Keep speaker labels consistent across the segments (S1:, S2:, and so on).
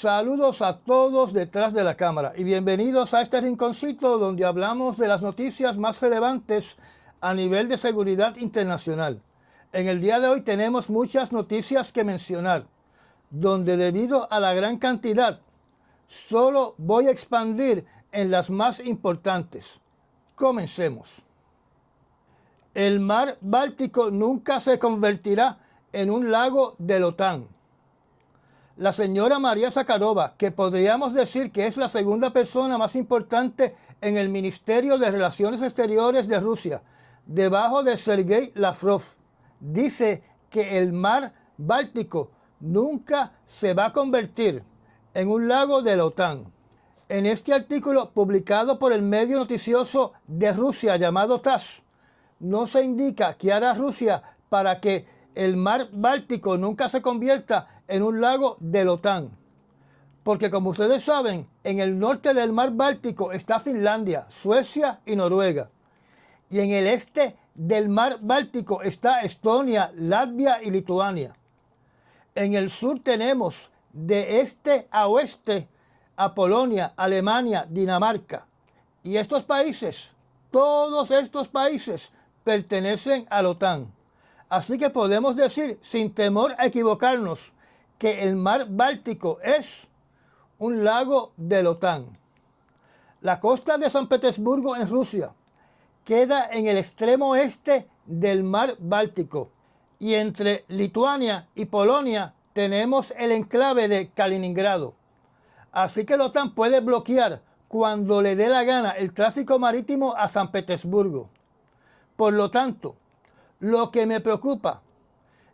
S1: Saludos a todos detrás de la cámara y bienvenidos a este rinconcito donde hablamos de las noticias más relevantes a nivel de seguridad internacional. En el día de hoy tenemos muchas noticias que mencionar, donde debido a la gran cantidad, solo voy a expandir en las más importantes. Comencemos. El mar Báltico nunca se convertirá en un lago de la OTAN. La señora María Zakharova, que podríamos decir que es la segunda persona más importante en el Ministerio de Relaciones Exteriores de Rusia, debajo de Sergei Lavrov, dice que el mar Báltico nunca se va a convertir en un lago de la OTAN. En este artículo publicado por el medio noticioso de Rusia llamado TASS, no se indica qué hará Rusia para que el mar Báltico nunca se convierta en un lago de la OTAN. Porque como ustedes saben, en el norte del mar Báltico está Finlandia, Suecia y Noruega. Y en el este del mar Báltico está Estonia, Latvia y Lituania. En el sur tenemos de este a oeste a Polonia, Alemania, Dinamarca. Y estos países, todos estos países, pertenecen a la OTAN. Así que podemos decir, sin temor a equivocarnos, que el mar Báltico es un lago de la OTAN. La costa de San Petersburgo en Rusia queda en el extremo este del mar Báltico y entre Lituania y Polonia tenemos el enclave de Kaliningrado. Así que la OTAN puede bloquear cuando le dé la gana el tráfico marítimo a San Petersburgo. Por lo tanto, lo que me preocupa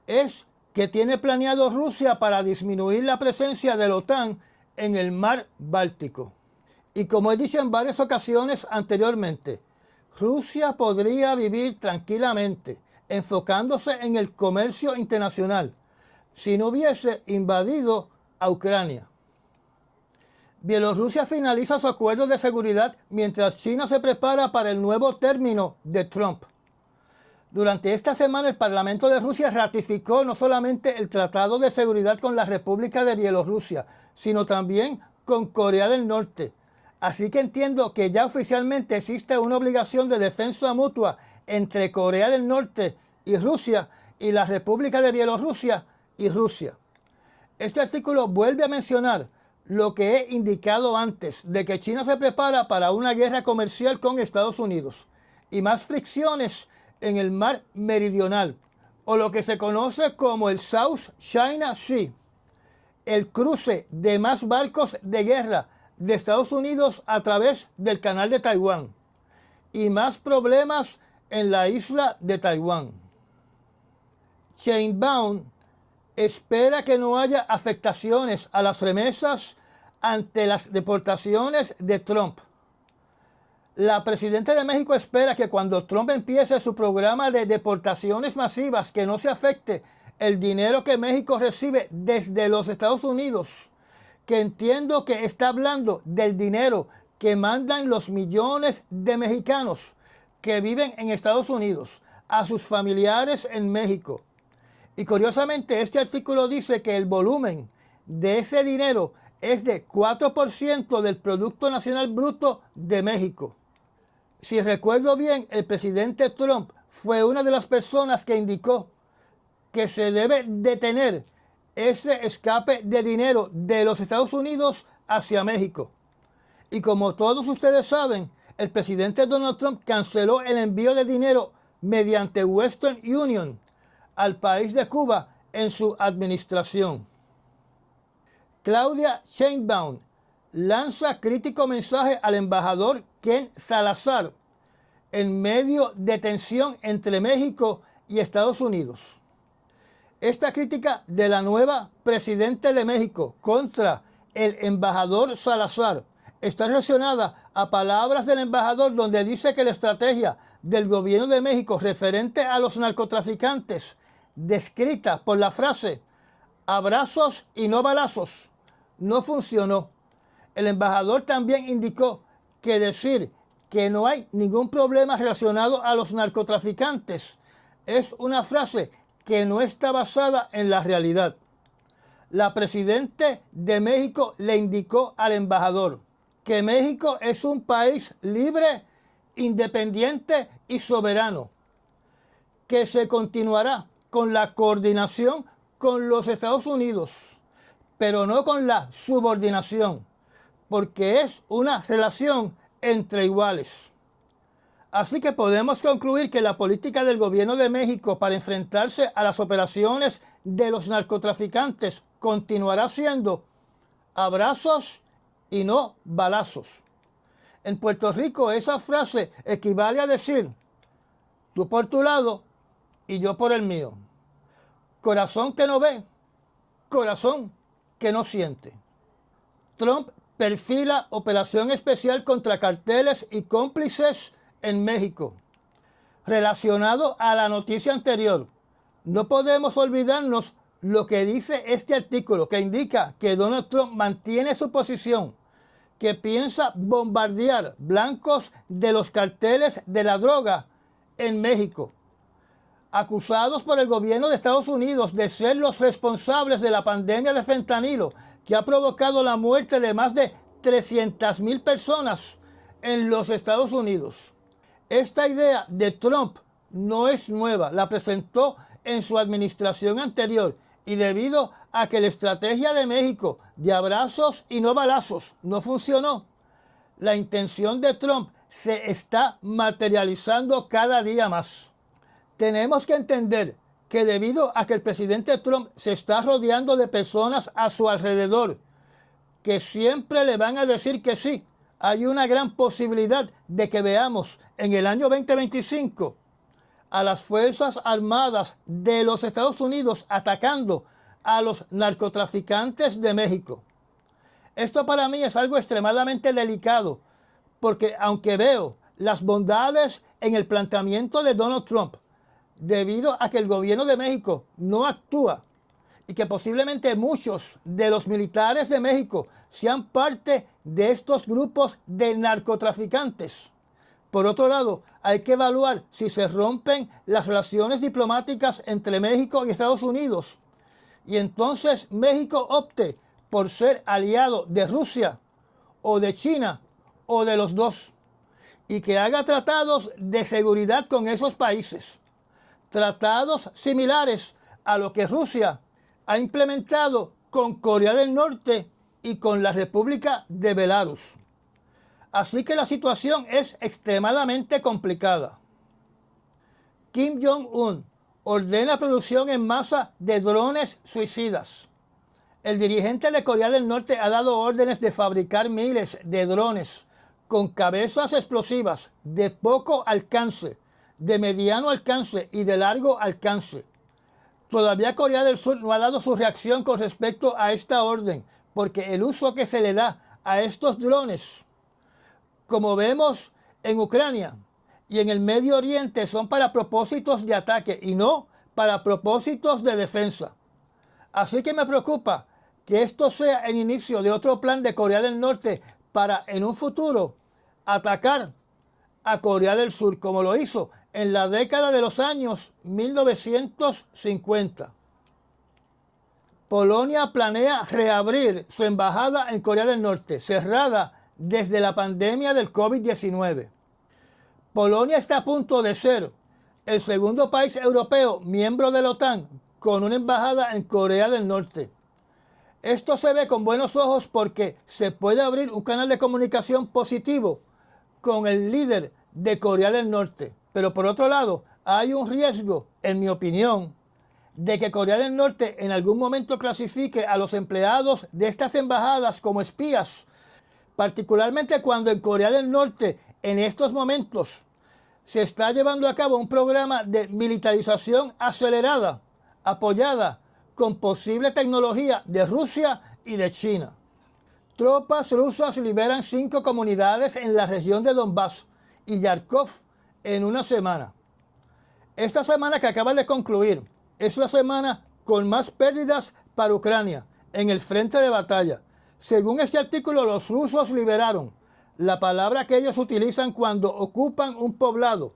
S1: es que tiene planeado Rusia para disminuir la presencia de la OTAN en el mar Báltico. Y como he dicho en varias ocasiones anteriormente, Rusia podría vivir tranquilamente, enfocándose en el comercio internacional, si no hubiese invadido a Ucrania. Bielorrusia finaliza su acuerdo de seguridad mientras China se prepara para el nuevo término de Trump. Durante esta semana el Parlamento de Rusia ratificó no solamente el Tratado de Seguridad con la República de Bielorrusia, sino también con Corea del Norte. Así que entiendo que ya oficialmente existe una obligación de defensa mutua entre Corea del Norte y Rusia y la República de Bielorrusia y Rusia. Este artículo vuelve a mencionar lo que he indicado antes, de que China se prepara para una guerra comercial con Estados Unidos y más fricciones en el mar meridional, o lo que se conoce como el South China Sea, el cruce de más barcos de guerra de Estados Unidos a través del canal de Taiwán, y más problemas en la isla de Taiwán. Sheinbaum espera que no haya afectaciones a las remesas ante las deportaciones de Trump. La presidenta de México espera que cuando Trump empiece su programa de deportaciones masivas, que no se afecte el dinero que México recibe desde los Estados Unidos, que entiendo que está hablando del dinero que mandan los millones de mexicanos que viven en Estados Unidos a sus familiares en México. Y curiosamente este artículo dice que el volumen de ese dinero es de 4% del Producto Nacional Bruto de México. Si recuerdo bien, el presidente Trump fue una de las personas que indicó que se debe detener ese escape de dinero de los Estados Unidos hacia México. Y como todos ustedes saben, el presidente Donald Trump canceló el envío de dinero mediante Western Union al país de Cuba en su administración. Claudia Sheinbaum lanza crítico mensaje al embajador Ken Salazar en medio de tensión entre México y Estados Unidos. Esta crítica de la nueva presidenta de México contra el embajador Salazar está relacionada a palabras del embajador donde dice que la estrategia del gobierno de México referente a los narcotraficantes, descrita por la frase abrazos y no balazos, no funcionó. El embajador también indicó que decir que no hay ningún problema relacionado a los narcotraficantes es una frase que no está basada en la realidad. la presidenta de México le indicó al embajador que México es un país libre, independiente y soberano, que se continuará con la coordinación con los Estados Unidos, pero no con la subordinación, porque es una relación entre iguales. Así que podemos concluir que la política del gobierno de México para enfrentarse a las operaciones de los narcotraficantes continuará siendo abrazos y no balazos. En Puerto Rico esa frase equivale a decir tú por tu lado y yo por el mío. Corazón que no ve, corazón que no siente. Trump perfila operación especial contra carteles y cómplices en México. Relacionado a la noticia anterior, no podemos olvidarnos lo que dice este artículo, que indica que Donald Trump mantiene su posición, que piensa bombardear blancos de los carteles de la droga en México, acusados por el gobierno de Estados Unidos de ser los responsables de la pandemia de fentanilo, que ha provocado la muerte de más de 300,000 personas en los Estados Unidos. Esta idea de Trump no es nueva, la presentó en su administración anterior y debido a que la estrategia de México de abrazos y no balazos no funcionó, la intención de Trump se está materializando cada día más. Tenemos que entender que debido a que el presidente Trump se está rodeando de personas a su alrededor que siempre le van a decir que sí, hay una gran posibilidad de que veamos en el año 2025 a las Fuerzas Armadas de los Estados Unidos atacando a los narcotraficantes de México. Esto para mí es algo extremadamente delicado, porque aunque veo las bondades en el planteamiento de Donald Trump, debido a que el gobierno de México no actúa y que posiblemente muchos de los militares de México sean parte de estos grupos de narcotraficantes. Por otro lado, hay que evaluar si se rompen las relaciones diplomáticas entre México y Estados Unidos y entonces México opte por ser aliado de Rusia o de China o de los dos y que haga tratados de seguridad con esos países. Tratados similares a lo que Rusia ha implementado con Corea del Norte y con la República de Belarus. Así que la situación es extremadamente complicada. Kim Jong-un ordena producción en masa de drones suicidas. El dirigente de Corea del Norte ha dado órdenes de fabricar miles de drones con cabezas explosivas de poco alcance, de mediano alcance y de largo alcance. Todavía Corea del Sur no ha dado su reacción con respecto a esta orden, porque el uso que se le da a estos drones, como vemos en Ucrania y en el Medio Oriente, son para propósitos de ataque y no para propósitos de defensa. Así que me preocupa que esto sea el inicio de otro plan de Corea del Norte para en un futuro atacar a Corea del Sur, como lo hizo en la década de los años 1950. Polonia planea reabrir su embajada en Corea del Norte, cerrada desde la pandemia del COVID-19. Polonia está a punto de ser el segundo país europeo miembro de la OTAN con una embajada en Corea del Norte. Esto se ve con buenos ojos porque se puede abrir un canal de comunicación positivo con el líder de Corea del Norte. Pero por otro lado, hay un riesgo, en mi opinión, de que Corea del Norte en algún momento clasifique a los empleados de estas embajadas como espías, particularmente cuando en Corea del Norte en estos momentos se está llevando a cabo un programa de militarización acelerada, apoyada con posible tecnología de Rusia y de China. Tropas rusas liberan 5 comunidades en la región de Donbass y Yarkov en una semana. Esta semana que acaba de concluir es la semana con más pérdidas para Ucrania en el frente de batalla. Según este artículo, los rusos liberaron la palabra que ellos utilizan cuando ocupan un poblado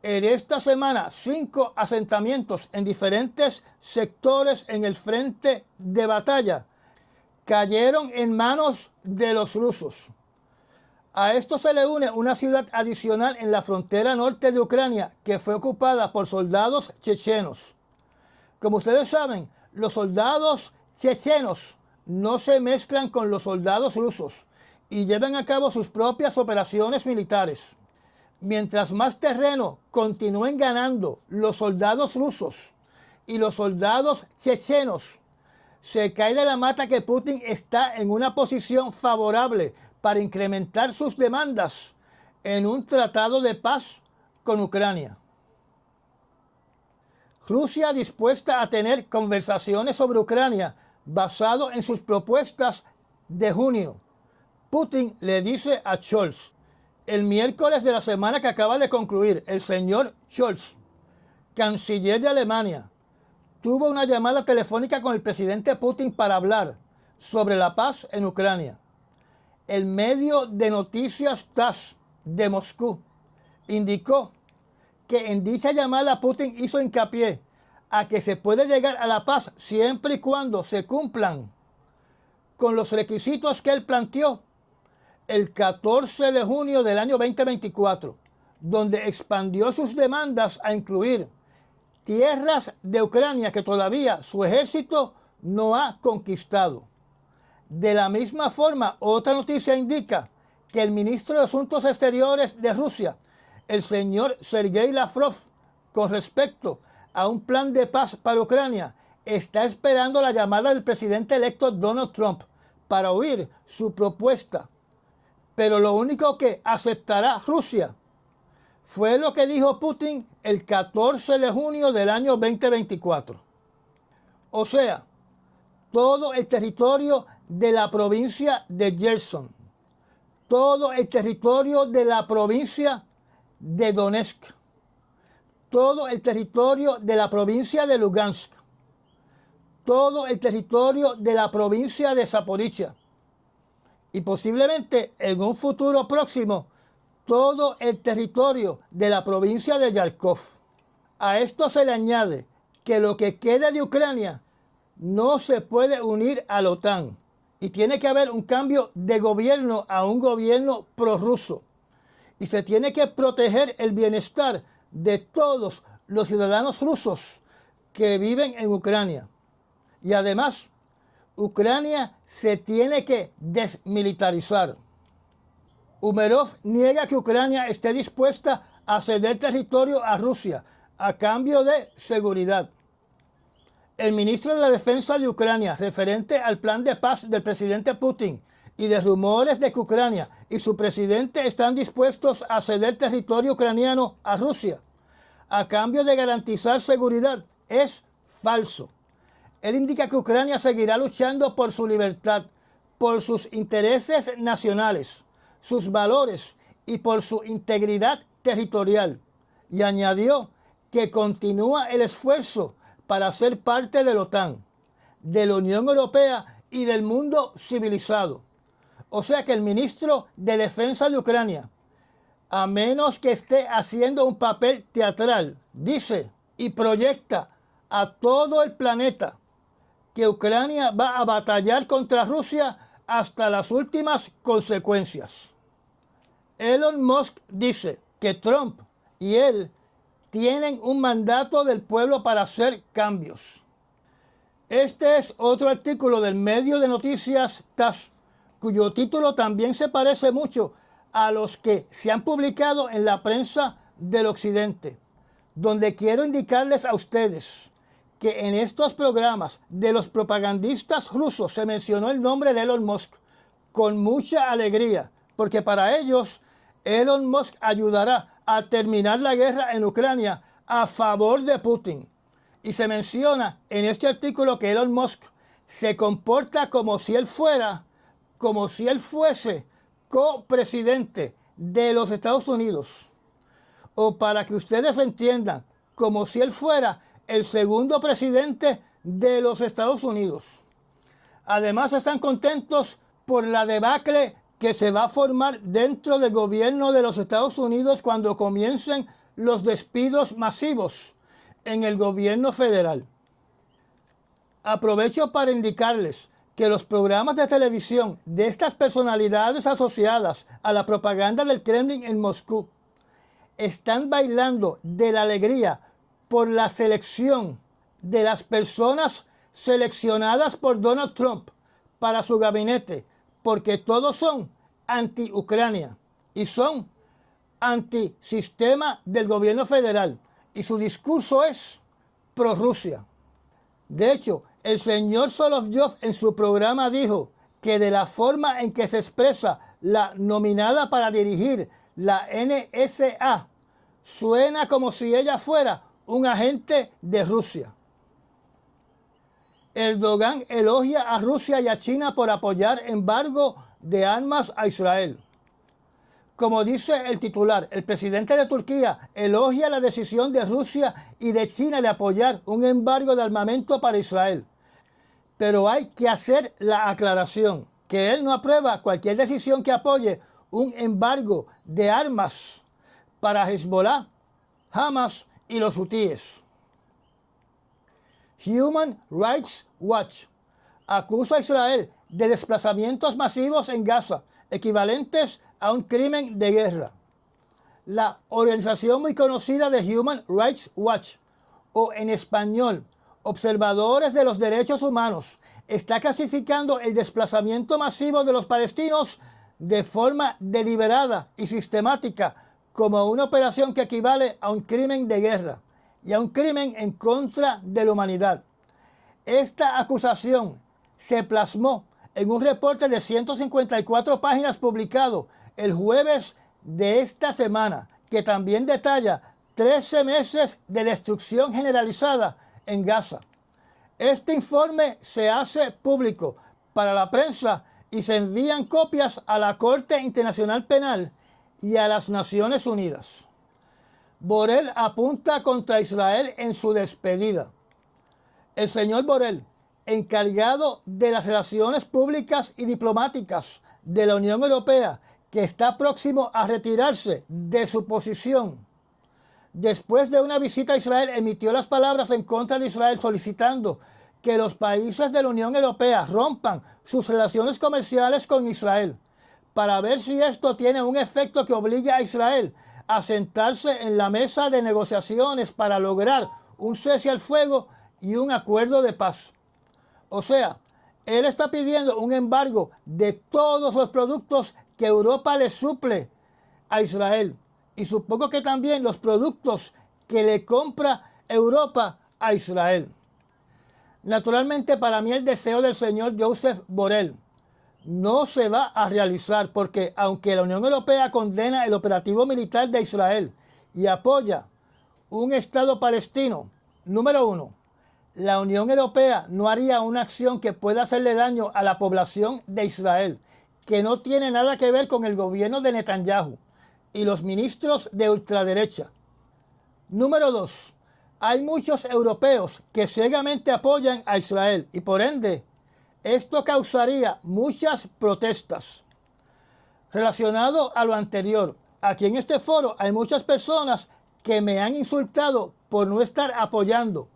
S1: En esta semana, 5 asentamientos en diferentes sectores en el frente de batalla cayeron en manos de los rusos. A esto se le une una ciudad adicional en la frontera norte de Ucrania que fue ocupada por soldados chechenos. Como ustedes saben, los soldados chechenos no se mezclan con los soldados rusos y llevan a cabo sus propias operaciones militares. Mientras más terreno continúen ganando los soldados rusos y los soldados chechenos, se cae de la mata que Putin está en una posición favorable para incrementar sus demandas en un tratado de paz con Ucrania. Rusia dispuesta a tener conversaciones sobre Ucrania basado en sus propuestas de junio. Putin le dice a Scholz, el miércoles de la semana que acaba de concluir, el señor Scholz, canciller de Alemania, tuvo una llamada telefónica con el presidente Putin para hablar sobre la paz en Ucrania. El medio de noticias TASS de Moscú indicó que en dicha llamada Putin hizo hincapié a que se puede llegar a la paz siempre y cuando se cumplan con los requisitos que él planteó el 14 de junio del año 2024, donde expandió sus demandas a incluir tierras de Ucrania que todavía su ejército no ha conquistado. De la misma forma, otra noticia indica que el ministro de Asuntos Exteriores de Rusia, el señor Sergei Lavrov, con respecto a un plan de paz para Ucrania, está esperando la llamada del presidente electo Donald Trump para oír su propuesta. Pero lo único que aceptará Rusia fue lo que dijo Putin el 14 de junio del año 2024. O sea, todo el territorio de la provincia de Kherson, todo el territorio de la provincia de Donetsk, todo el territorio de la provincia de Lugansk, todo el territorio de la provincia de Zaporizhia y posiblemente en un futuro próximo todo el territorio de la provincia de Kharkov. A esto se le añade que lo que queda de Ucrania no se puede unir a la OTAN y tiene que haber un cambio de gobierno a un gobierno prorruso y se tiene que proteger el bienestar de todos los ciudadanos rusos que viven en Ucrania. Y además, Ucrania se tiene que desmilitarizar. Umerov niega que Ucrania esté dispuesta a ceder territorio a Rusia a cambio de seguridad. El ministro de la Defensa de Ucrania, referente al plan de paz del presidente Putin y de rumores de que Ucrania y su presidente están dispuestos a ceder territorio ucraniano a Rusia a cambio de garantizar seguridad, es falso. Él indica que Ucrania seguirá luchando por su libertad, por sus intereses nacionales, sus valores y por su integridad territorial. Y añadió que continúa el esfuerzo para ser parte de la OTAN, de la Unión Europea y del mundo civilizado. O sea que el ministro de Defensa de Ucrania, a menos que esté haciendo un papel teatral, dice y proyecta a todo el planeta que Ucrania va a batallar contra Rusia hasta las últimas consecuencias. Elon Musk dice que Trump y él tienen un mandato del pueblo para hacer cambios. Este es otro artículo del medio de noticias TASS, cuyo título también se parece mucho a los que se han publicado en la prensa del occidente, donde quiero indicarles a ustedes que en estos programas de los propagandistas rusos se mencionó el nombre de Elon Musk con mucha alegría, porque para ellos Elon Musk ayudará a terminar la guerra en Ucrania a favor de Putin. Y se menciona en este artículo que Elon Musk se comporta como si él fuese copresidente de los Estados Unidos. O para que ustedes entiendan, como si él fuera el segundo presidente de los Estados Unidos. Además están contentos por la debacle que se va a formar dentro del gobierno de los Estados Unidos cuando comiencen los despidos masivos en el gobierno federal. Aprovecho para indicarles que los programas de televisión de estas personalidades asociadas a la propaganda del Kremlin en Moscú están bailando de la alegría por la selección de las personas seleccionadas por Donald Trump para su gabinete, porque todos son anti-Ucrania y son anti-sistema del gobierno federal, y su discurso es pro-Rusia. De hecho, el señor Solovjov en su programa dijo que de la forma en que se expresa la nominada para dirigir la NSA, suena como si ella fuera un agente de Rusia. Erdogan elogia a Rusia y a China por apoyar embargo de armas a Israel. Como dice el titular, el presidente de Turquía elogia la decisión de Rusia y de China de apoyar un embargo de armamento para Israel. Pero hay que hacer la aclaración que él no aprueba cualquier decisión que apoye un embargo de armas para Hezbollah, Hamas y los hutíes. Human Rights Watch acusa a Israel de desplazamientos masivos en Gaza, equivalentes a un crimen de guerra. La organización muy conocida de Human Rights Watch, o en español, Observadores de los Derechos Humanos, está clasificando el desplazamiento masivo de los palestinos de forma deliberada y sistemática como una operación que equivale a un crimen de guerra y a un crimen en contra de la humanidad. Esta acusación se plasmó en un reporte de 154 páginas publicado el jueves de esta semana, que también detalla 13 meses de destrucción generalizada en Gaza. Este informe se hace público para la prensa y se envían copias a la Corte Internacional Penal y a las Naciones Unidas. Borrell apunta contra Israel en su despedida. El señor Borrell, encargado de las relaciones públicas y diplomáticas de la Unión Europea, que está próximo a retirarse de su posición, después de una visita a Israel, emitió las palabras en contra de Israel, solicitando que los países de la Unión Europea rompan sus relaciones comerciales con Israel, para ver si esto tiene un efecto que obligue a Israel a sentarse en la mesa de negociaciones para lograr un cese al fuego y un acuerdo de paz. O sea, él está pidiendo un embargo de todos los productos que Europa le suple a Israel. Y supongo que también los productos que le compra Europa a Israel. Naturalmente, para mí el deseo del señor Josep Borrell no se va a realizar, porque aunque la Unión Europea condena el operativo militar de Israel y apoya un Estado palestino, número uno, la Unión Europea no haría una acción que pueda hacerle daño a la población de Israel, que no tiene nada que ver con el gobierno de Netanyahu y los ministros de ultraderecha. Número 2. Hay muchos europeos que ciegamente apoyan a Israel y por ende esto causaría muchas protestas. Relacionado a lo anterior, aquí en este foro hay muchas personas que me han insultado por no estar apoyando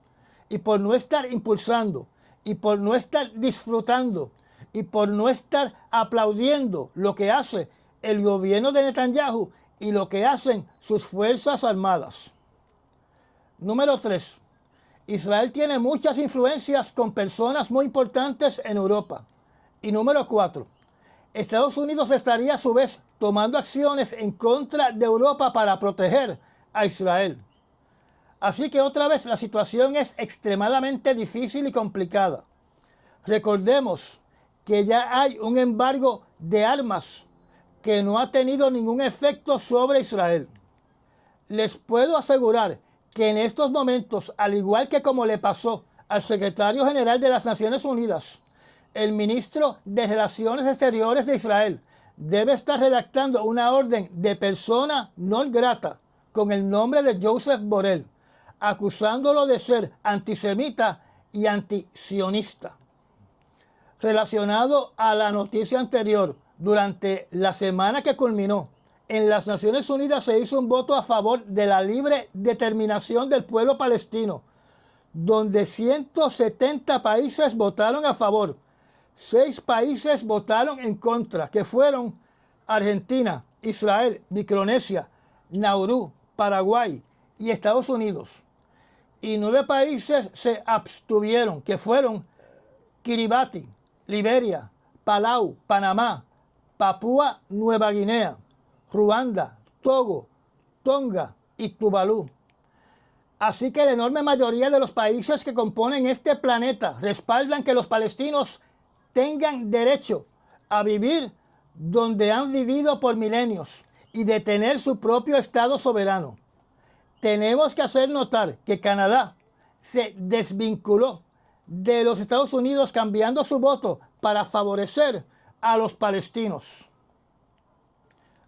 S1: y por no estar impulsando y por no estar disfrutando y por no estar aplaudiendo lo que hace el gobierno de Netanyahu y lo que hacen sus fuerzas armadas. Número 3. Israel tiene muchas influencias con personas muy importantes en Europa. Y número 4. Estados Unidos estaría a su vez tomando acciones en contra de Europa para proteger a Israel. Así que otra vez la situación es extremadamente difícil y complicada. Recordemos que ya hay un embargo de armas que no ha tenido ningún efecto sobre Israel. Les puedo asegurar que en estos momentos, al igual que como le pasó al secretario general de las Naciones Unidas, el ministro de Relaciones Exteriores de Israel debe estar redactando una orden de persona non grata con el nombre de Josep Borrell, acusándolo de ser antisemita y antisionista. Relacionado a la noticia anterior, durante la semana que culminó en las Naciones Unidas se hizo un voto a favor de la libre determinación del pueblo palestino, donde 170 países votaron a favor. 6 países votaron en contra, que fueron Argentina, Israel, Micronesia, Nauru, Paraguay y Estados Unidos. Y 9 países se abstuvieron, que fueron Kiribati, Liberia, Palau, Panamá, Papúa Nueva Guinea, Ruanda, Togo, Tonga y Tuvalu. Así que la enorme mayoría de los países que componen este planeta respaldan que los palestinos tengan derecho a vivir donde han vivido por milenios y de tener su propio Estado soberano. Tenemos que hacer notar que Canadá se desvinculó de los Estados Unidos cambiando su voto para favorecer a los palestinos.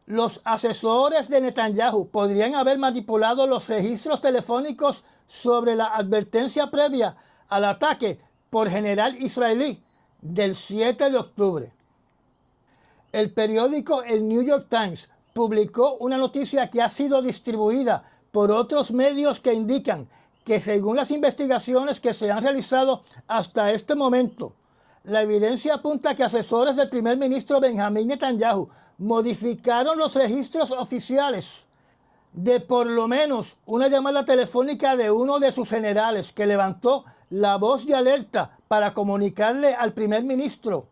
S1: Los asesores de Netanyahu podrían haber manipulado los registros telefónicos sobre la advertencia previa al ataque por general israelí del 7 de octubre. El periódico el New York Times publicó una noticia que ha sido distribuida por otros medios que indican que según las investigaciones que se han realizado hasta este momento, la evidencia apunta que asesores del primer ministro Benjamín Netanyahu modificaron los registros oficiales de por lo menos una llamada telefónica de uno de sus generales que levantó la voz de alerta para comunicarle al primer ministro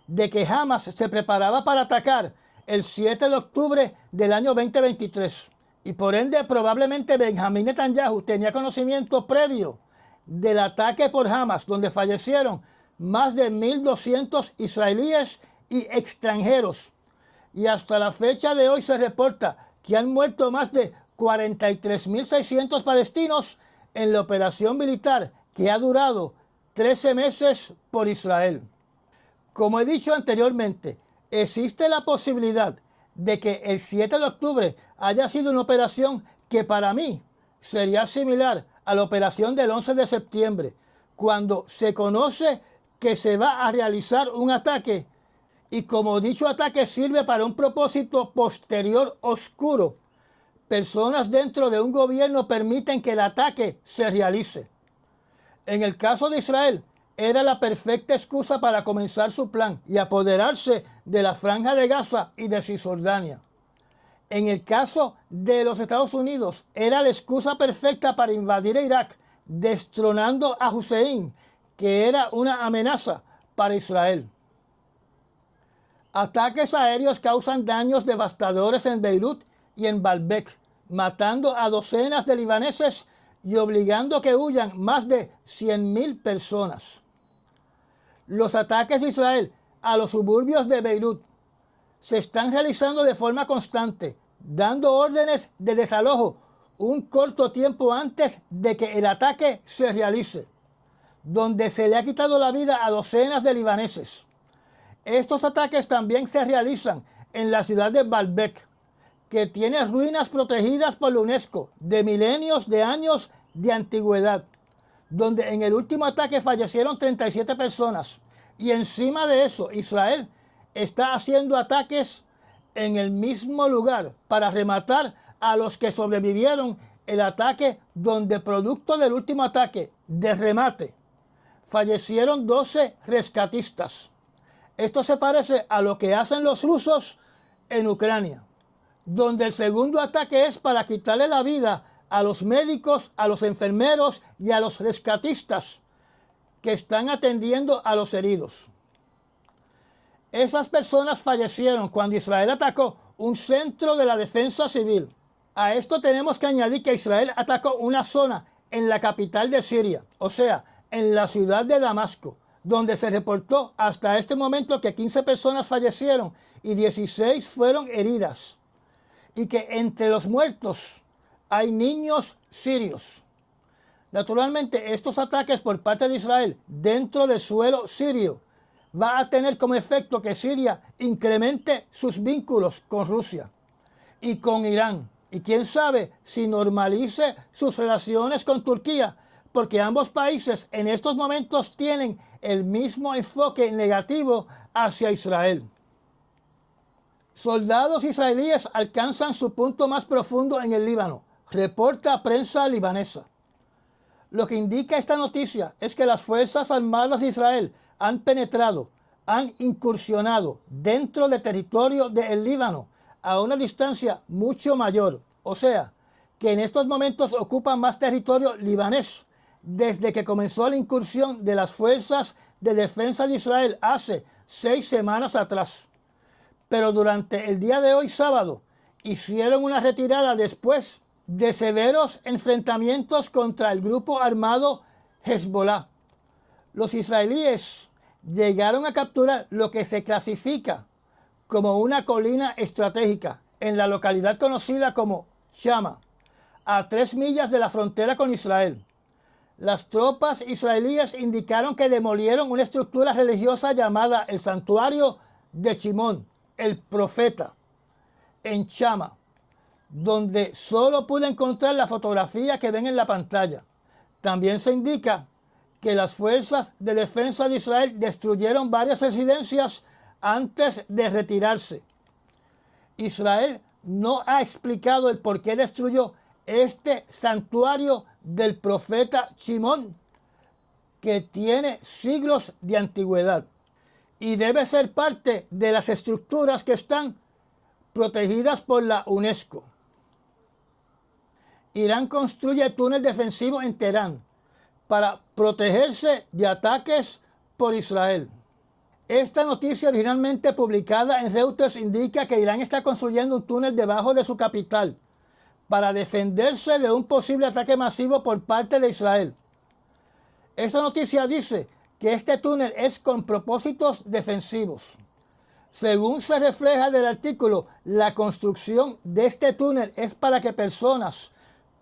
S1: de que Hamas se preparaba para atacar el 7 de octubre del año 2023. Y por ende probablemente Benjamín Netanyahu tenía conocimiento previo del ataque por Hamas, donde fallecieron más de 1.200 israelíes y extranjeros. Y hasta la fecha de hoy se reporta que han muerto más de 43.600 palestinos en la operación militar que ha durado 13 meses por Israel. Como he dicho anteriormente, existe la posibilidad de que el 7 de octubre haya sido una operación que para mí sería similar a la operación del 11 de septiembre, cuando se conoce que se va a realizar un ataque y como dicho ataque sirve para un propósito posterior oscuro, personas dentro de un gobierno permiten que el ataque se realice. En el caso de Israel, era la perfecta excusa para comenzar su plan y apoderarse de la Franja de Gaza y de Cisjordania. En el caso de los Estados Unidos, era la excusa perfecta para invadir Irak, destronando a Hussein, que era una amenaza para Israel. Ataques aéreos causan daños devastadores en Beirut y en Baalbek, matando a docenas de libaneses y obligando que huyan más de 100.000 personas. Los ataques de Israel a los suburbios de Beirut se están realizando de forma constante, dando órdenes de desalojo un corto tiempo antes de que el ataque se realice, donde se le ha quitado la vida a docenas de libaneses. Estos ataques también se realizan en la ciudad de Baalbek, que tiene ruinas protegidas por la UNESCO de milenios de años de antigüedad, donde en el último ataque fallecieron 37 personas. Y encima de eso, Israel está haciendo ataques en el mismo lugar para rematar a los que sobrevivieron el ataque, donde producto del último ataque de remate fallecieron 12 rescatistas. Esto se parece a lo que hacen los rusos en Ucrania, donde el segundo ataque es para quitarle la vida a los médicos, a los enfermeros y a los rescatistas que están atendiendo a los heridos. Esas personas fallecieron cuando Israel atacó un centro de la defensa civil. A esto tenemos que añadir que Israel atacó una zona en la capital de Siria, o sea, en la ciudad de Damasco, donde se reportó hasta este momento que 15 personas fallecieron y 16 fueron heridas, y que entre los muertos hay niños sirios. Naturalmente, estos ataques por parte de Israel dentro del suelo sirio va a tener como efecto que Siria incremente sus vínculos con Rusia y con Irán. Y quién sabe si normalice sus relaciones con Turquía, porque ambos países en estos momentos tienen el mismo enfoque negativo hacia Israel. Soldados israelíes alcanzan su punto más profundo en el Líbano, reporta prensa libanesa. Lo que indica esta noticia es que las Fuerzas Armadas de Israel han incursionado dentro del territorio del Líbano a una distancia mucho mayor. O sea, que en estos momentos ocupan más territorio libanés desde que comenzó la incursión de las Fuerzas de Defensa de Israel hace 6 semanas atrás. Pero durante el día de hoy, sábado, hicieron una retirada después de severos enfrentamientos contra el grupo armado Hezbollah. Los israelíes llegaron a capturar lo que se clasifica como una colina estratégica en la localidad conocida como Shama, a 3 millas de la frontera con Israel. Las tropas israelíes indicaron que demolieron una estructura religiosa llamada el Santuario de Shimón, el profeta, en Shama, donde solo pude encontrar la fotografía que ven en la pantalla. También se indica que las fuerzas de defensa de Israel destruyeron varias residencias antes de retirarse. Israel no ha explicado el por qué destruyó este santuario del profeta Shimón, que tiene siglos de antigüedad y debe ser parte de las estructuras que están protegidas por la UNESCO. Irán construye túnel defensivo en Teherán para protegerse de ataques por Israel. Esta noticia, originalmente publicada en Reuters, indica que Irán está construyendo un túnel debajo de su capital para defenderse de un posible ataque masivo por parte de Israel. Esta noticia dice que este túnel es con propósitos defensivos. Según se refleja del artículo, la construcción de este túnel es para que personas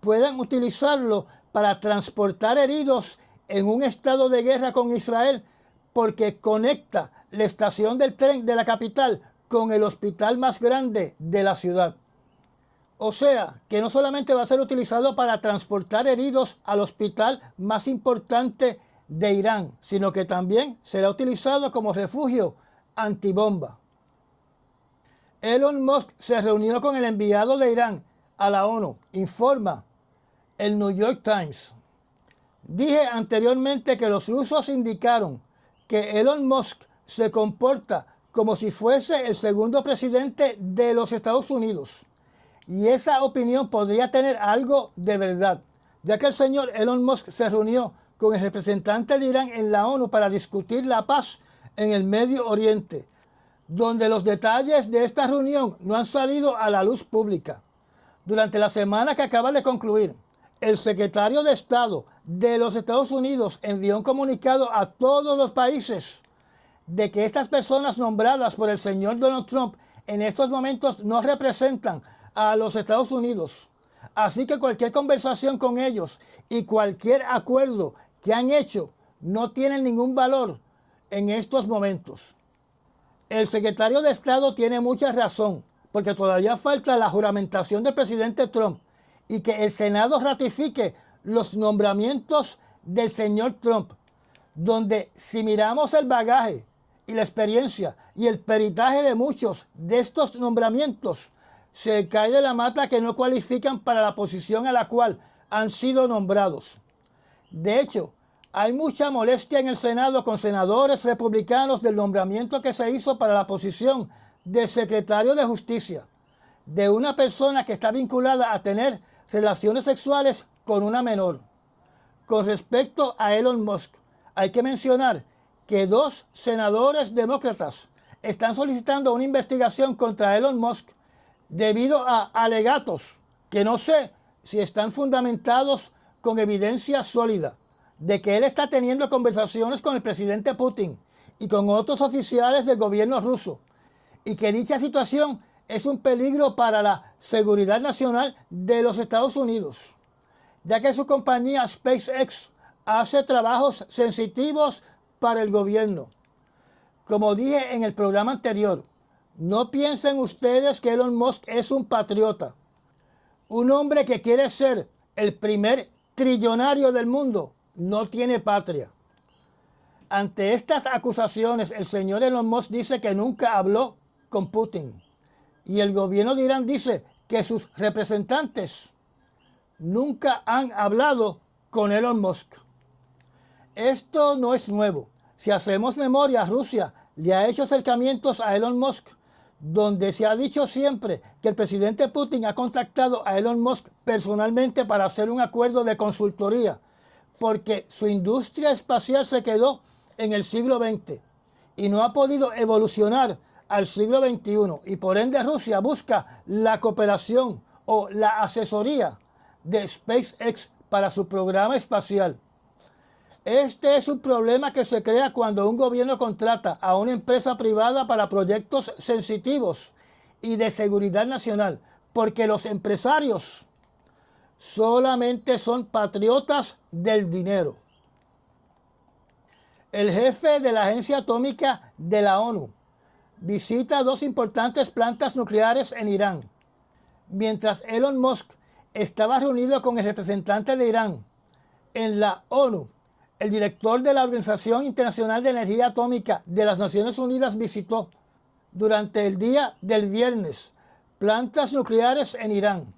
S1: puedan utilizarlo para transportar heridos en un estado de guerra con Israel, porque conecta la estación del tren de la capital con el hospital más grande de la ciudad. O sea, que no solamente va a ser utilizado para transportar heridos al hospital más importante de Irán, sino que también será utilizado como refugio antibomba. Elon Musk se reunió con el enviado de Irán a la ONU, informa el New York Times. Dije anteriormente que los rusos indicaron que Elon Musk se comporta como si fuese el segundo presidente de los Estados Unidos. Y esa opinión podría tener algo de verdad, ya que el señor Elon Musk se reunió con el representante de Irán en la ONU para discutir la paz en el Medio Oriente, donde los detalles de esta reunión no han salido a la luz pública. Durante la semana que acaba de concluir, el secretario de Estado de los Estados Unidos envió un comunicado a todos los países de que estas personas nombradas por el señor Donald Trump en estos momentos no representan a los Estados Unidos. Así que cualquier conversación con ellos y cualquier acuerdo que han hecho no tienen ningún valor en estos momentos. El secretario de Estado tiene mucha razón, porque todavía falta la juramentación del presidente Trump y que el Senado ratifique los nombramientos del señor Trump, donde si miramos el bagaje y la experiencia y el peritaje de muchos de estos nombramientos, se cae de la mata que no cualifican para la posición a la cual han sido nombrados. De hecho, hay mucha molestia en el Senado con senadores republicanos del nombramiento que se hizo para la posición de secretario de Justicia, de una persona que está vinculada a tener relaciones sexuales con una menor. Con respecto a Elon Musk, hay que mencionar que 2 senadores demócratas están solicitando una investigación contra Elon Musk debido a alegatos que no sé si están fundamentados con evidencia sólida de que él está teniendo conversaciones con el presidente Putin y con otros oficiales del gobierno ruso, y que dicha situación es un peligro para la seguridad nacional de los Estados Unidos, ya que su compañía SpaceX hace trabajos sensitivos para el gobierno. Como dije en el programa anterior, no piensen ustedes que Elon Musk es un patriota, un hombre que quiere ser el primer trillonario del mundo. No tiene patria. Ante estas acusaciones, el señor Elon Musk dice que nunca habló con Putin, Y el gobierno de Irán dice que sus representantes nunca han hablado con Elon Musk. Esto no es nuevo. Si hacemos memoria, Rusia le ha hecho acercamientos a Elon Musk, donde se ha dicho siempre que el presidente Putin ha contactado a Elon Musk personalmente para hacer un acuerdo de consultoría, porque su industria espacial se quedó en el siglo XX y no ha podido evolucionar al siglo XXI, y por ende Rusia busca la cooperación o la asesoría de SpaceX para su programa espacial. Este es un problema que se crea cuando un gobierno contrata a una empresa privada para proyectos sensitivos y de seguridad nacional, porque los empresarios solamente son patriotas del dinero. El jefe de la Agencia Atómica de la ONU visita dos importantes plantas nucleares en Irán. Mientras Elon Musk estaba reunido con el representante de Irán en la ONU, el director de la Organización Internacional de Energía Atómica de las Naciones Unidas visitó durante el día del viernes plantas nucleares en Irán.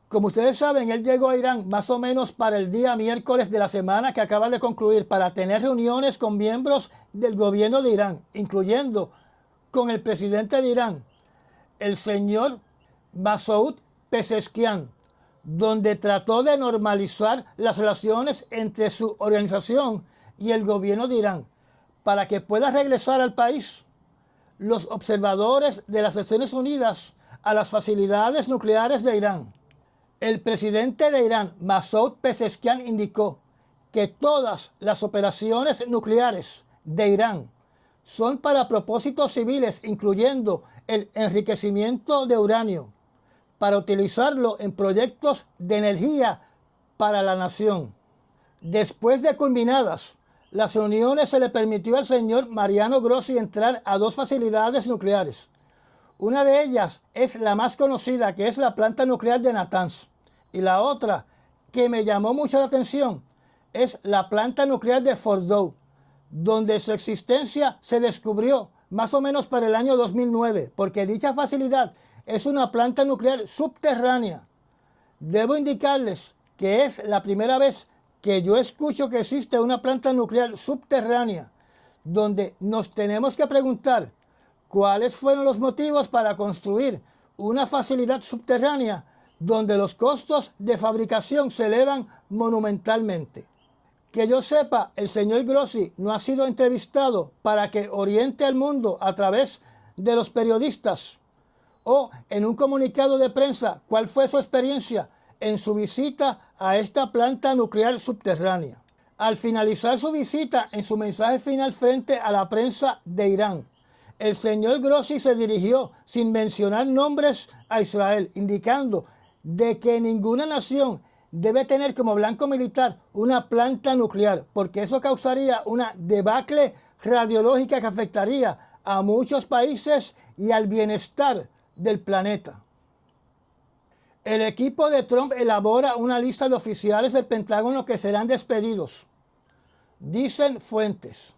S1: Como ustedes saben, él llegó a Irán más o menos para el día miércoles de la semana que acaba de concluir para tener reuniones con miembros del gobierno de Irán, incluyendo con el presidente de Irán, el señor Masoud Pezeshkian, donde trató de normalizar las relaciones entre su organización y el gobierno de Irán para que pueda regresar al país los observadores de las Naciones Unidas a las facilidades nucleares de Irán. El presidente de Irán, Masoud Pezeshkian, indicó que todas las operaciones nucleares de Irán son para propósitos civiles, incluyendo el enriquecimiento de uranio, para utilizarlo en proyectos de energía para la nación. Después de culminadas las reuniones, se le permitió al señor Mariano Grossi entrar a dos facilidades nucleares. Una de ellas es la más conocida, que es la planta nuclear de Natanz. Y la otra, que me llamó mucho la atención, es la planta nuclear de Fordow, donde su existencia se descubrió más o menos para el año 2009, porque dicha facilidad es una planta nuclear subterránea. Debo indicarles que es la primera vez que yo escucho que existe una planta nuclear subterránea, donde nos tenemos que preguntar cuáles fueron los motivos para construir una facilidad subterránea donde los costos de fabricación se elevan monumentalmente. Que yo sepa, el señor Grossi no ha sido entrevistado para que oriente al mundo a través de los periodistas o en un comunicado de prensa cuál fue su experiencia en su visita a esta planta nuclear subterránea. Al finalizar su visita, en su mensaje final frente a la prensa de Irán, el señor Grossi se dirigió sin mencionar nombres a Israel, indicando de que ninguna nación debe tener como blanco militar una planta nuclear, porque eso causaría una debacle radiológica que afectaría a muchos países y al bienestar del planeta. El equipo de Trump elabora una lista de oficiales del Pentágono que serán despedidos, dicen fuentes.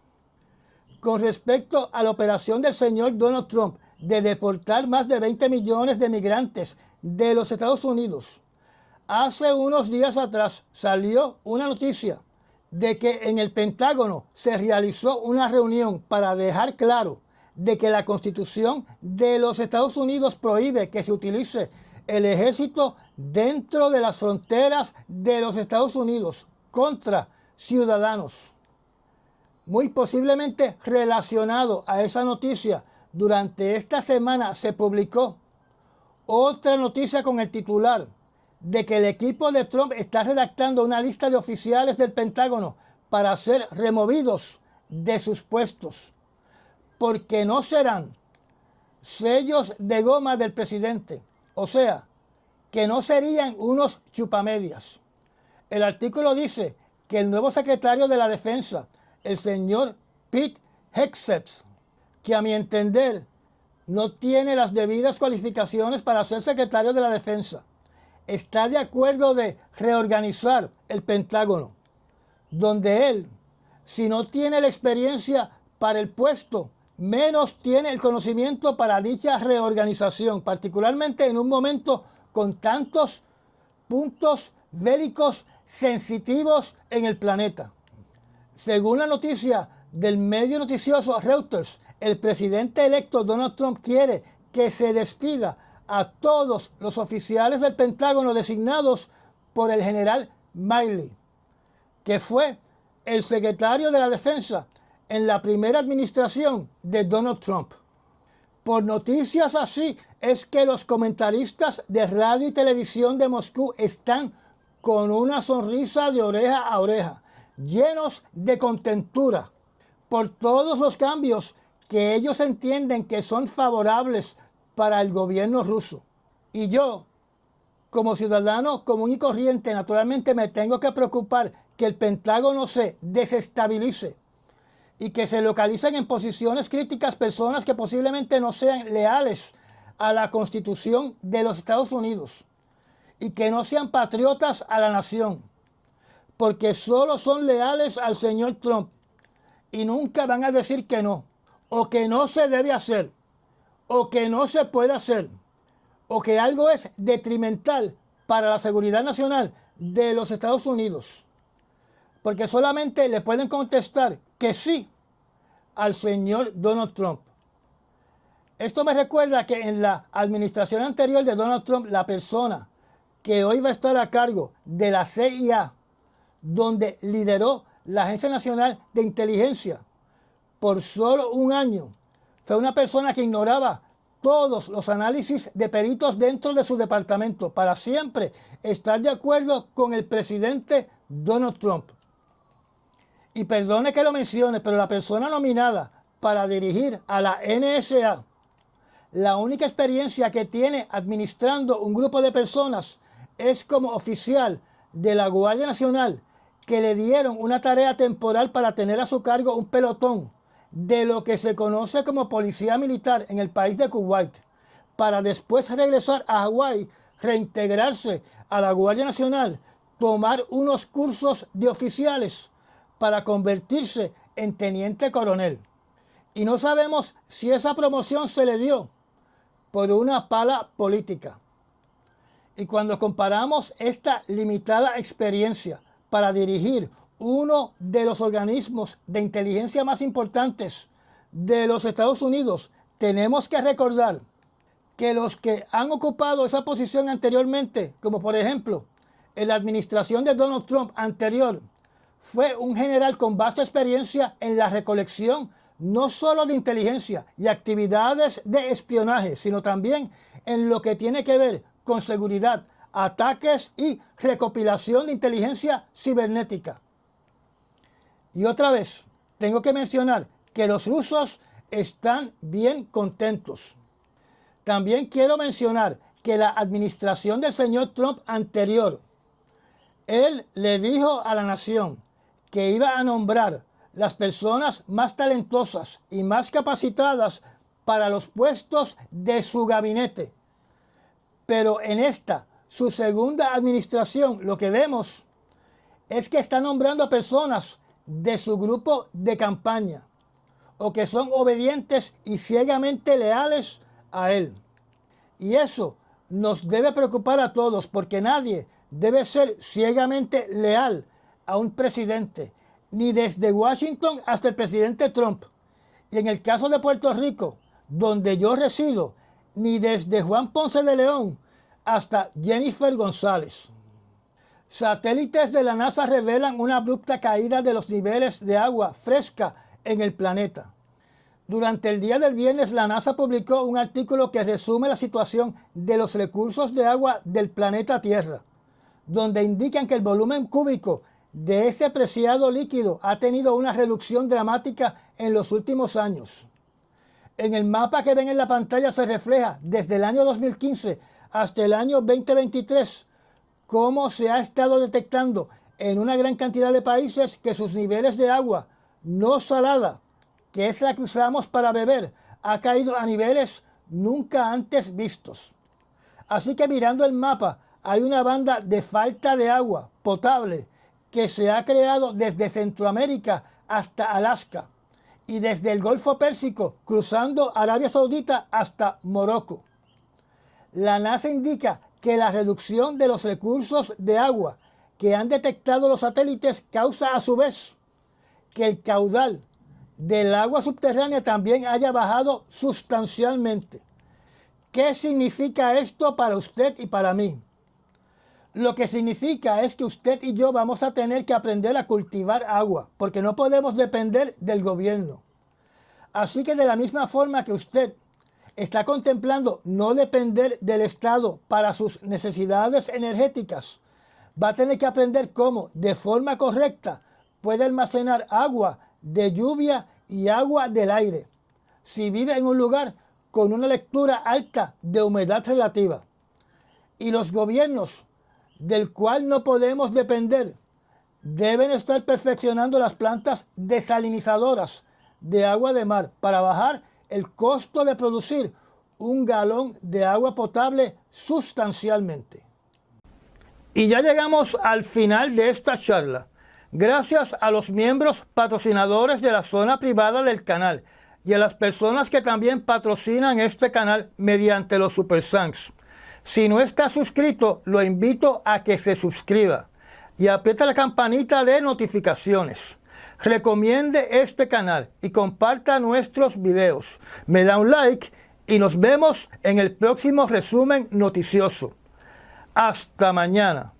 S1: Con respecto a la operación del señor Donald Trump de deportar más de 20 millones de migrantes de los Estados Unidos, hace unos días atrás salió una noticia de que en el Pentágono se realizó una reunión para dejar claro de que la Constitución de los Estados Unidos prohíbe que se utilice el ejército dentro de las fronteras de los Estados Unidos contra ciudadanos. Muy posiblemente relacionado a esa noticia, durante esta semana se publicó otra noticia con el titular de que el equipo de Trump está redactando una lista de oficiales del Pentágono para ser removidos de sus puestos, porque no serán sellos de goma del presidente, o sea, que no serían unos chupamedias. El artículo dice que el nuevo secretario de la Defensa, el señor Pete Hegseth, que a mi entender no tiene las debidas cualificaciones para ser secretario de la Defensa, está de acuerdo de reorganizar el Pentágono, donde él, si no tiene la experiencia para el puesto, menos tiene el conocimiento para dicha reorganización, particularmente en un momento con tantos puntos bélicos sensitivos en el planeta. Según la noticia del medio noticioso Reuters, el presidente electo Donald Trump quiere que se despida a todos los oficiales del Pentágono designados por el general Milley, que fue el secretario de la Defensa en la primera administración de Donald Trump. Por noticias así es que los comentaristas de radio y televisión de Moscú están con una sonrisa de oreja a oreja, llenos de contentura por todos los cambios que ellos entienden que son favorables para el gobierno ruso. Y yo, como ciudadano común y corriente, naturalmente me tengo que preocupar que el Pentágono se desestabilice y que se localicen en posiciones críticas personas que posiblemente no sean leales a la Constitución de los Estados Unidos y que no sean patriotas a la nación, porque solo son leales al señor Trump y nunca van a decir que no, o que no se debe hacer, o que no se puede hacer, o que algo es detrimental para la seguridad nacional de los Estados Unidos, porque solamente le pueden contestar que sí al señor Donald Trump. Esto me recuerda que en la administración anterior de Donald Trump, la persona que hoy va a estar a cargo de la CIA, donde lideró la Agencia Nacional de Inteligencia por solo un año, fue una persona que ignoraba todos los análisis de peritos dentro de su departamento para siempre estar de acuerdo con el presidente Donald Trump. Y perdone que lo mencione, pero la persona nominada para dirigir a la NSA, la única experiencia que tiene administrando un grupo de personas es como oficial de la Guardia Nacional, que le dieron una tarea temporal para tener a su cargo un pelotón de lo que se conoce como policía militar en el país de Kuwait, para después regresar a Hawái, reintegrarse a la Guardia Nacional, tomar unos cursos de oficiales para convertirse en teniente coronel. Y no sabemos si esa promoción se le dio por una pala política. Y cuando comparamos esta limitada experiencia para dirigir uno de los organismos de inteligencia más importantes de los Estados Unidos, tenemos que recordar que los que han ocupado esa posición anteriormente, como por ejemplo en la administración de Donald Trump anterior, fue un general con vasta experiencia en la recolección no solo de inteligencia y actividades de espionaje, sino también en lo que tiene que ver con seguridad, ataques y recopilación de inteligencia cibernética. Y otra vez, tengo que mencionar que los rusos están bien contentos. También quiero mencionar que la administración del señor Trump anterior, él le dijo a la nación que iba a nombrar las personas más talentosas y más capacitadas para los puestos de su gabinete. Pero en esta, su segunda administración, lo que vemos es que está nombrando a personas de su grupo de campaña o que son obedientes y ciegamente leales a él. Y eso nos debe preocupar a todos, porque nadie debe ser ciegamente leal a un presidente, ni desde Washington hasta el presidente Trump. Y en el caso de Puerto Rico, donde yo resido, ni desde Juan Ponce de León hasta Jennifer González. Satélites de la NASA revelan una abrupta caída de los niveles de agua fresca en el planeta. Durante el día del viernes, la NASA publicó un artículo que resume la situación de los recursos de agua del planeta Tierra, donde indican que el volumen cúbico de ese preciado líquido ha tenido una reducción dramática en los últimos años. En el mapa que ven en la pantalla se refleja desde el año 2015 hasta el año 2023 cómo se ha estado detectando en una gran cantidad de países que sus niveles de agua no salada, que es la que usamos para beber, ha caído a niveles nunca antes vistos. Así que mirando el mapa, hay una banda de falta de agua potable que se ha creado desde Centroamérica hasta Alaska y desde el Golfo Pérsico, cruzando Arabia Saudita hasta Morocco. La NASA indica que la reducción de los recursos de agua que han detectado los satélites causa a su vez que el caudal del agua subterránea también haya bajado sustancialmente. ¿Qué significa esto para usted y para mí? Lo que significa es que usted y yo vamos a tener que aprender a cultivar agua, porque no podemos depender del gobierno. Así que de la misma forma que usted está contemplando no depender del Estado para sus necesidades energéticas, va a tener que aprender cómo, de forma correcta, puede almacenar agua de lluvia y agua del aire, si vive en un lugar con una lectura alta de humedad relativa. Y los gobiernos, del cual no podemos depender, deben estar perfeccionando las plantas desalinizadoras de agua de mar para bajar el costo de producir un galón de agua potable sustancialmente. Y ya llegamos al final de esta charla. Gracias a los miembros patrocinadores de la zona privada del canal y a las personas que también patrocinan este canal mediante los Super Thanks. Si no está suscrito, lo invito a que se suscriba y apriete la campanita de notificaciones. Recomiende este canal y comparta nuestros videos. Me da un like y nos vemos en el próximo resumen noticioso. Hasta mañana.